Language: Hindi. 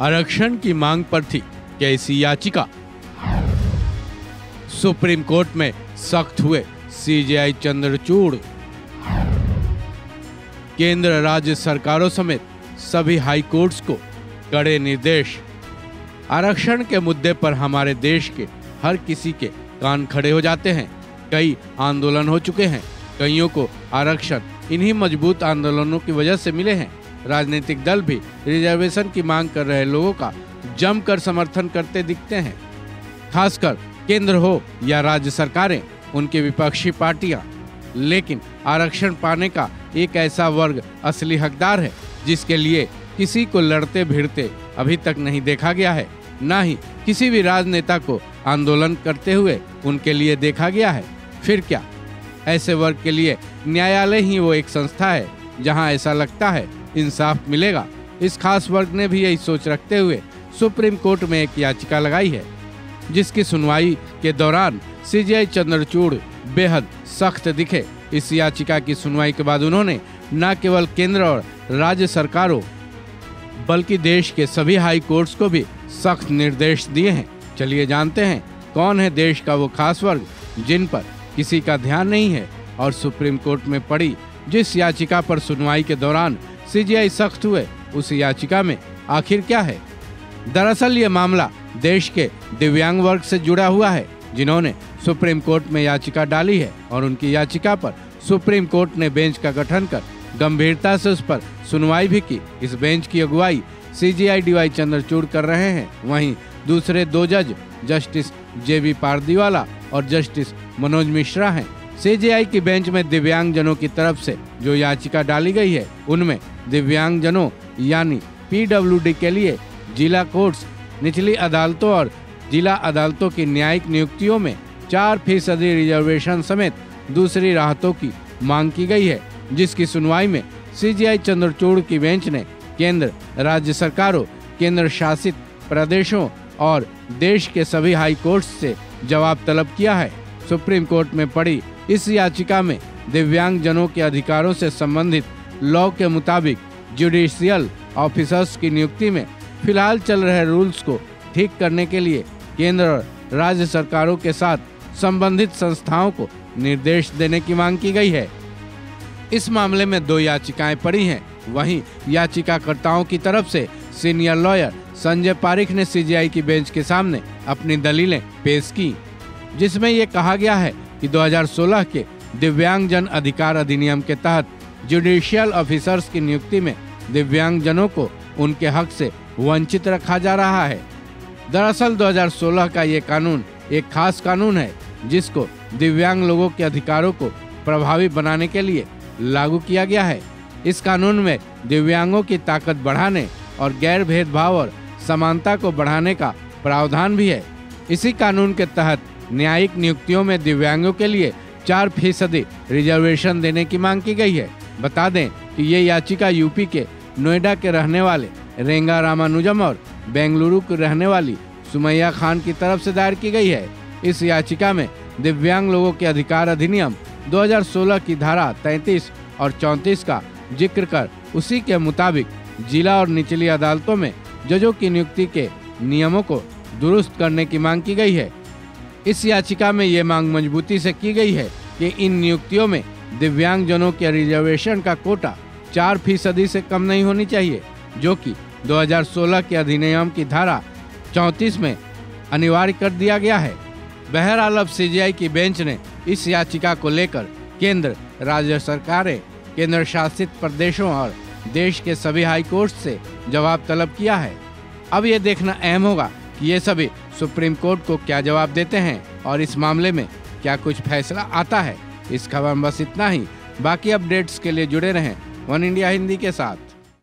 आरक्षण की मांग पर थी कैसी याचिका। सुप्रीम कोर्ट में सख्त हुए सीजेआई चंद्रचूड़। केंद्र राज्य सरकारों समेत सभी हाई कोर्ट्स को कड़े निर्देश। आरक्षण के मुद्दे पर हमारे देश के हर किसी के कान खड़े हो जाते हैं। कई आंदोलन हो चुके हैं। कईयों को आरक्षण इन्हीं मजबूत आंदोलनों की वजह से मिले हैं। राजनीतिक दल भी रिजर्वेशन की मांग कर रहे लोगों का जमकर समर्थन करते दिखते हैं, खासकर केंद्र हो या राज्य सरकारें, उनकी विपक्षी पार्टियां। लेकिन आरक्षण पाने का एक ऐसा वर्ग असली हकदार है जिसके लिए किसी को लड़ते भिड़ते अभी तक नहीं देखा गया है, ना ही किसी भी राजनेता को आंदोलन करते हुए उनके लिए देखा गया है। फिर क्या, ऐसे वर्ग के लिए न्यायालय ही वो एक संस्था है जहां ऐसा लगता है इंसाफ मिलेगा। इस खास वर्ग ने भी यही सोच रखते हुए सुप्रीम कोर्ट में एक याचिका लगाई है, जिसकी सुनवाई के दौरान सीजेआई चंद्रचूड़ बेहद सख्त दिखे। इस याचिका की सुनवाई के बाद उन्होंने न केवल केंद्र और राज्य सरकारों बल्कि देश के सभी हाई कोर्ट्स को भी सख्त निर्देश दिए हैं। चलिए जानते हैं कौन है देश का वो खास वर्ग जिन पर किसी का ध्यान नहीं है और सुप्रीम कोर्ट में पड़ी जिस याचिका पर सुनवाई के दौरान सीजेआई सख्त हुए, उस याचिका में आखिर क्या है। दरअसल ये मामला देश के दिव्यांग वर्ग से जुड़ा हुआ है, जिन्होंने सुप्रीम कोर्ट में याचिका डाली है और उनकी याचिका पर सुप्रीम कोर्ट ने बेंच का गठन कर गंभीरता से उस पर सुनवाई भी की। इस बेंच की अगुवाई सीजेआई डीवाई चंद्रचूड़ कर रहे हैं। वहीं दूसरे दो जज जस्टिस जेबी पारदीवाला और जस्टिस मनोज मिश्रा हैं। सीजेआई की बेंच में दिव्यांग जनों की तरफ से जो याचिका डाली गई है, उनमें दिव्यांग जनों यानी पीडब्ल्यूडी के लिए जिला कोर्ट्स, निचली अदालतों और जिला अदालतों की न्यायिक नियुक्तियों में 4% रिजर्वेशन समेत दूसरी राहतों की मांग की गई है, जिसकी सुनवाई में सीजेआई चंद्रचूड़ की बेंच ने केंद्र, राज्य सरकारों, केंद्र शासित प्रदेशों और देश के सभी हाई कोर्ट्स से जवाब तलब किया है। सुप्रीम कोर्ट में पड़ी इस याचिका में दिव्यांग जनों के अधिकारों से संबंधित लॉ के मुताबिक जुडिशियल ऑफिसर्स की नियुक्ति में फिलहाल चल रहे रूल्स को ठीक करने के लिए केंद्र और राज्य सरकारों के साथ संबंधित संस्थाओं को निर्देश देने की मांग की गई है। इस मामले में 2 याचिकाएं पड़ी हैं। वहीं याचिकाकर्ताओं की तरफ से सीनियर लॉयर संजय पारिक ने सीजेआई की बेंच के सामने अपनी दलीलें पेश की, जिसमें ये कहा गया है कि 2016 के दिव्यांग जन अधिकार अधिनियम के तहत जुडिशियल ऑफिसर्स की नियुक्ति में दिव्यांग जनों को उनके हक से वंचित रखा जा रहा है। दरअसल 2016 का ये कानून एक खास कानून है, जिसको दिव्यांग लोगों के अधिकारों को प्रभावी बनाने के लिए लागू किया गया है। इस कानून में दिव्यांगों की ताकत बढ़ाने और गैर भेदभाव और समानता को बढ़ाने का प्रावधान भी है। इसी कानून के तहत न्यायिक नियुक्तियों में दिव्यांगों के लिए 4% रिजर्वेशन देने की मांग की गई है। बता दें कि ये याचिका यूपी के नोएडा के रहने वाले रेंगा रामानुजम और बेंगलुरु की रहने वाली सुमैया खान की तरफ से दायर की गई है। इस याचिका में दिव्यांग लोगों के अधिकार अधिनियम 2016 की धारा 33 और 34 का जिक्र कर उसी के मुताबिक जिला और निचली अदालतों में जजों की नियुक्ति के नियमों को दुरुस्त करने की मांग की गई है। इस याचिका में ये मांग मजबूती से की गई है कि इन नियुक्तियों में दिव्यांग जनों के रिजर्वेशन का कोटा 4% से कम नहीं होनी चाहिए, जो कि 2016 के अधिनियम की धारा 34 में अनिवार्य कर दिया गया है। बहरहाल अब सीजेआई की बेंच ने इस याचिका को लेकर केंद्र, राज्य सरकारें, केंद्र शासित प्रदेशों और देश के सभी हाई कोर्ट से जवाब तलब किया है। अब ये देखना अहम होगा कि ये सभी सुप्रीम कोर्ट को क्या जवाब देते हैं और इस मामले में क्या कुछ फैसला आता है। इस खबर में बस इतना ही। बाकी अपडेट्स के लिए जुड़े रहें वन इंडिया हिंदी के साथ।